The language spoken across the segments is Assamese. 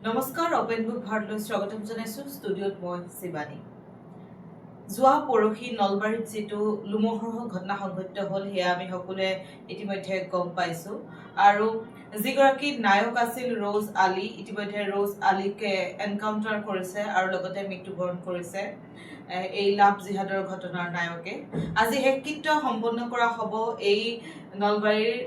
নমস্কাৰ অপেন বুক ভাৰতলৈ স্বাগতম জনাইছো ষ্টুডিঅ'ত মই শিৱানী। যোৱা পৰহি নলবাৰীত যিটো লোমহৰ্ষক ঘটনা সংঘটিত হ'ল সেয়া আমি সকলোৱে ইতিমধ্যে গম পাইছো আৰু যিগৰাকী নায়ক আছিল ৰ'জ আলী, ইতিমধ্যে ৰ'জ আলীক এনকাউণ্টাৰ কৰিছে আৰু লগতে মৃত্যুবৰণ কৰিছে এই লাভ জিহাদৰ ঘটনাৰ নায়কে। আজি শেষকৃত্য সম্পন্ন কৰা হ'ব এই নলবাৰীৰ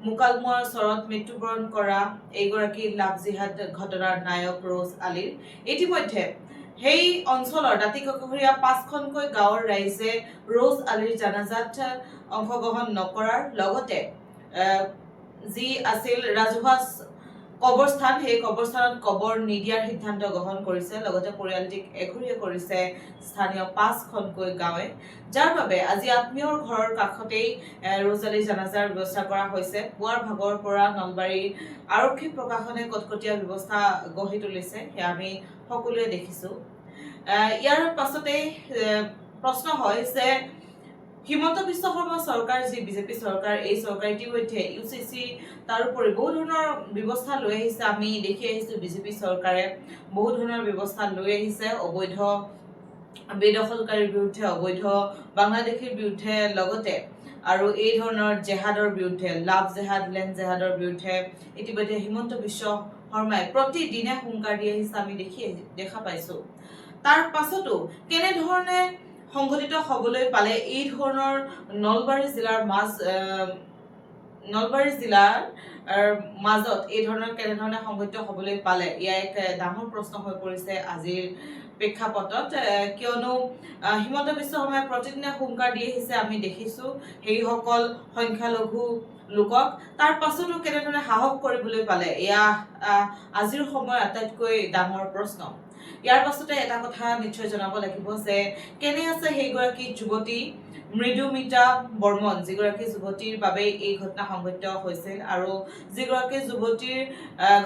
মুকালমুৱাৰ চৰত মৃত্যুবৰণ কৰা এইগৰাকী লাভ জিহাদ ঘটনাৰ নায়ক ৰ'জ আলীৰ। ইতিমধ্যে সেই অঞ্চলৰ দাঁতিকাষৰীয়া 5খনকৈ গাঁৱৰ ৰাইজে ৰ'জ আলীৰ জানাজাত অংশগ্ৰহণ নকৰাৰ লগতে যি আছিল ৰাজহুৱা কবৰস্থান সেই কবৰস্থানত কবৰ নিদিয়াৰ সিদ্ধান্ত গ্ৰহণ কৰিছে। লগতে পৰিয়ালটিক এঘৰীয়া কৰিছে স্থানীয় 5খনকৈ গাঁৱে, যাৰ বাবে আজি আত্মীয়ৰ ঘৰৰ কাষতেই ৰ'জ আলীৰ জানাজাৰ ব্যৱস্থা কৰা হৈছে। পুৱাৰ ভাগৰ পৰা নলবাৰী আৰক্ষী প্ৰশাসনে কটকটীয়া ব্যৱস্থা গঢ়ি তুলিছে, সেয়া আমি সকলোৱে দেখিছো। ইয়াৰ পাছতে প্ৰশ্ন হয় যে হিমন্ত বিশ্ব শৰ্মা চৰকাৰ, যি বিজেপি চৰকাৰ, এই চৰকাৰ ইতিমধ্যে UCC তাৰোপৰি বহু ধৰণৰ ব্যৱস্থা লৈ আহিছে। আমি দেখি আহিছো বিজেপি চৰকাৰে বহু ধৰণৰ ব্যৱস্থা লৈ আহিছে অবৈধ বেদখলকাৰীৰ বিৰুদ্ধে, অবৈধ বাংলাদেশীৰ বিৰুদ্ধে, লগতে আৰু এই ধৰণৰ জেহাদৰ বিৰুদ্ধে, লাভ জেহাদ, লেণ্ড জেহাদৰ বিৰুদ্ধে ইতিমধ্যে হিমন্ত বিশ্ব শৰ্মাই প্ৰতিদিনে হুংকাৰ দি আহিছে, আমি দেখা পাইছো। তাৰ পাছতো কেনেধৰণে সংঘটিত হ'বলৈ পালে এই ধৰণৰ নলবাৰী জিলাৰ মাজত এই ধৰণৰ কেনেধৰণে সংঘটিত হ'বলৈ পালে, এয়া এক ডাঙৰ প্ৰশ্ন হৈ পৰিছে আজিৰ প্ৰেক্ষাপটত। কিয়নো হিমন্ত বিশ্ব শৰ্মাই প্ৰতিদিনে হুংকাৰ দি আহিছে, আমি দেখিছো সেইসকল সংখ্যালঘু লোকক। তাৰ পাছতো কেনেধৰণে সাহস কৰিবলৈ পালে, এয়া আজিৰ সময়ৰ আটাইতকৈ ডাঙৰ প্ৰশ্ন। ইয়াৰ পাছতে এটা কথা নিশ্চয় জনাব লাগিব যে কেনে আছে সেইগৰাকী যুৱতী মৃদুমিতা বৰ্মন, যিগৰাকী যুৱতীৰ বাবে এই ঘটনা সংঘটিত হৈছিল আৰু যিগৰাকী যুৱতীৰ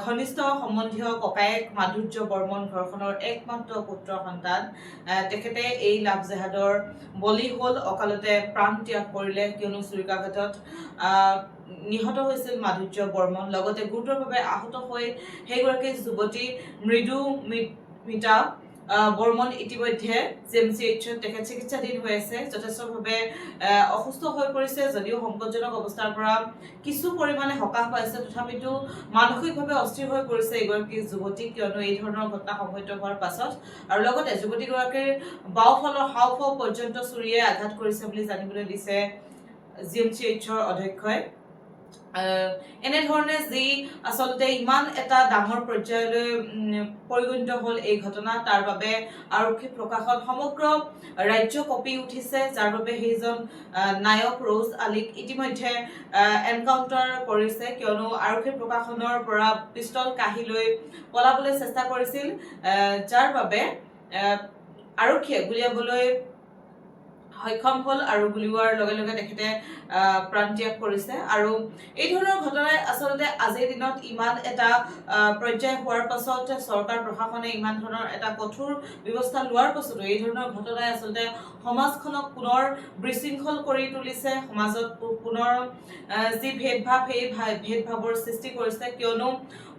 ঘনিষ্ঠ সম্বন্ধীয় ককায়েক মাধুৰ্য বৰ্মন, ঘৰখনৰ একমাত্ৰ পুত্ৰ সন্তান, তেখেতে এই লাভ জেহাদৰ বলি হ'ল, অকালতে প্ৰাণ ত্যাগ কৰিলে। কিয়নো চুৰিকাঘাটত নিহত হৈছিল মাধুৰ্য বৰ্মন, লগতে গুৰুতৰভাৱে আহত হৈ সেইগৰাকী যুৱতী মৃদুমিতা বৰ্মন ইতিমধ্যে GMCHত তেখেত চিকিৎসাধীন হৈ আছে, যথেষ্টভাৱে অসুস্থ হৈ পৰিছে। যদিও সংকটজনক অৱস্থাৰ পৰা কিছু পৰিমাণে সকাহ পাইছে, তথাপিতো মানসিকভাৱে অস্থিৰ হৈ পৰিছে এগৰাকী যুৱতী, কিয়নো এই ধৰণৰ ঘটনা সংঘটিত হোৱাৰ পাছত। আৰু লগতে যুৱতীগৰাকীৰ বাওঁফালৰ হাওঁফাও পৰ্যন্ত চুৰিয়ে আঘাত কৰিছে বুলি জানিবলৈ দিছে GMCHৰ অধ্যক্ষই। এনেধৰণে যি আচলতে ইমান এটা ডাঙৰ পৰ্যায়লৈ পৰিগণিত হ'ল এই ঘটনা, তাৰ বাবে আৰক্ষী প্ৰশাসন সমগ্ৰ ৰাজ্য কঁপি উঠিছে, যাৰ বাবে সেইজন নায়ক ৰ'জ আলীক ইতিমধ্যে এনকাউণ্টাৰ কৰিছে। কিয়নো আৰক্ষী প্ৰশাসনৰ পৰা পিষ্টল কাঢ়ি লৈ পলাবলৈ চেষ্টা কৰিছিল, যাৰ বাবে আৰক্ষীয়ে গুলিয়াবলৈ সক্ষম হ'ল আৰু গুলিওৱাৰ লগে লগে তেখেতে প্ৰাণ ত্যাগ কৰিছে। আৰু এই ধৰণৰ ঘটনাই আচলতে আজিৰ দিনত ইমান এটা পৰ্যায় হোৱাৰ পাছত, চৰকাৰ প্ৰশাসনে ইমান ধৰণৰ এটা কঠোৰ ব্যৱস্থা লোৱাৰ পাছতো এই ধৰণৰ ঘটনাই আচলতে সমাজখনক পুনৰ বিশৃংখল কৰি তুলিছে, সমাজত পুনৰ যি ভেদভাৱ, সেই ভেদভাৱৰ সৃষ্টি কৰিছে। কিয়নো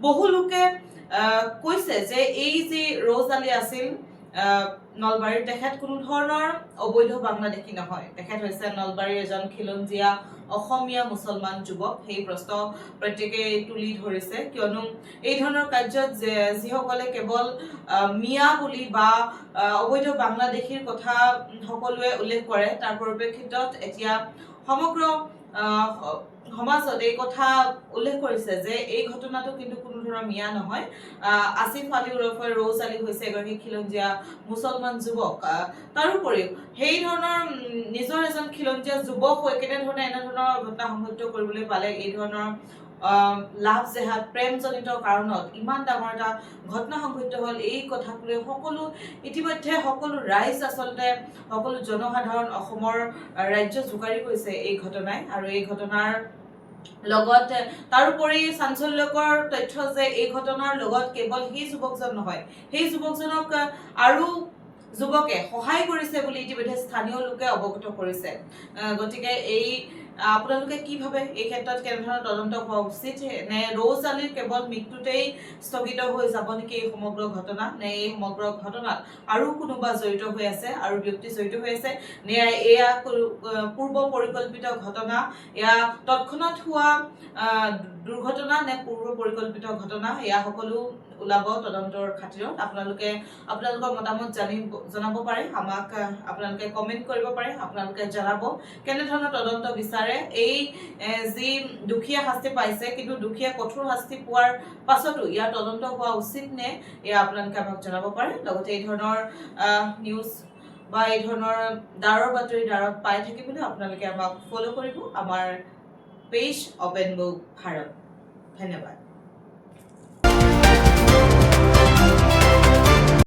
বহু লোকে কৈছে যে এই যি ৰ'জ আলী আছিল নলবাৰীৰ, তেখেত কোনো ধৰণৰ অবৈধ বাংলাদেশী নহয়, তেখেত হৈছে নলবাৰীৰ এজন খিলঞ্জীয়া অসমীয়া মুছলমান যুৱক। সেই প্ৰশ্ন প্ৰত্যেকে তুলি ধৰিছে, কিয়নো এই ধৰণৰ কাৰ্যত যিসকলে কেৱল মিয়া বুলি বা অবৈধ বাংলাদেশীৰ কথা সকলোৱে উল্লেখ কৰে, তাৰ পৰিপ্ৰেক্ষিতত এতিয়া সমগ্ৰ সমাজত এই কথা উল্লেখ কৰিছে যে এই ঘটনাটো কিন্তু কোনো ধৰণৰ মিয়া নহয়। আসিফ আলী ওৰফে ৰ'জ আলী হৈছে এগৰাকী খিলঞ্জীয়া মুছলমান যুৱক। তাৰোপৰিও সেই ধৰণৰ নিজৰ এজন খিলঞ্জীয়া যুৱক হৈ কেনেধৰণে এনেধৰণৰ ঘটনা সংঘটিত কৰিবলৈ পালে, এই ধৰণৰ লাভ জেহাদ প্ৰেমজনিত কাৰণত ইমান ডাঙৰ এটা ঘটনা সংঘটিত হ'ল, এই কথাক লৈ ইতিমধ্যে সকলো ৰাইজ, আচলতে সকলো জনসাধাৰণ, অসমৰ ৰাজ্য জোকাৰি গৈছে এই ঘটনাই। আৰু এই ঘটনাৰ লগত তাৰোপৰি চাঞ্চল্যকৰ তথ্য যে এই ঘটনাৰ লগত কেৱল সেই যুৱকজন নহয়, সেই যুৱকজনক আৰু যুৱকে সহায় কৰিছে বুলি ইতিমধ্যে স্থানীয় লোকে অৱগত কৰিছে। গতিকে এই আপোনালোকে কি ভাবে এই ক্ষেত্ৰত কেনেধৰণৰ তদন্ত হোৱা উচিত নে ৰৌজ আলীৰ কেৱল মৃত্যুতেই স্থগিত হৈ যাব নেকি এই সমগ্ৰ ঘটনা নে এই সমগ্ৰ ঘটনাত আৰু কোনোবা জড়িত হৈ আছে আৰু ব্যক্তি জড়িত হৈ আছে নে এয়া পূৰ্ব পৰিকল্পিত ঘটনা এয়া তৎক্ষণাত হোৱা দুৰ্ঘটনা নে পূৰ্ব পৰিকল্পিত ঘটনা এয়া সকলো ওলাব তদন্তৰ খাতিৰত আপোনালোকে আপোনালোকৰ মতামত জনাব পাৰে আমাক আপোনালোকে কমেন্ট কৰিব পাৰে আপোনালোকে জনাব কেনেধৰণৰ তদন্ত বিচাৰে এই যি দুখীয়া শাস্তি পাইছে কিন্তু দুখীয়া কঠোৰ শাস্তি পোৱাৰ পাছতো ইয়াৰ তদন্ত হোৱা উচিত নে এয়া আপোনালোকে আমাক জনাব পাৰে লগতে এই ধৰণৰ নিউজ বা এই ধৰণৰ দাৰৰ বাতৰি দাৰত পাই থাকিবলৈ আপোনালোকে আমাক ফলো কৰিব আমাৰ পেজ অপেন বুক ভাৰত ধন্যবাদ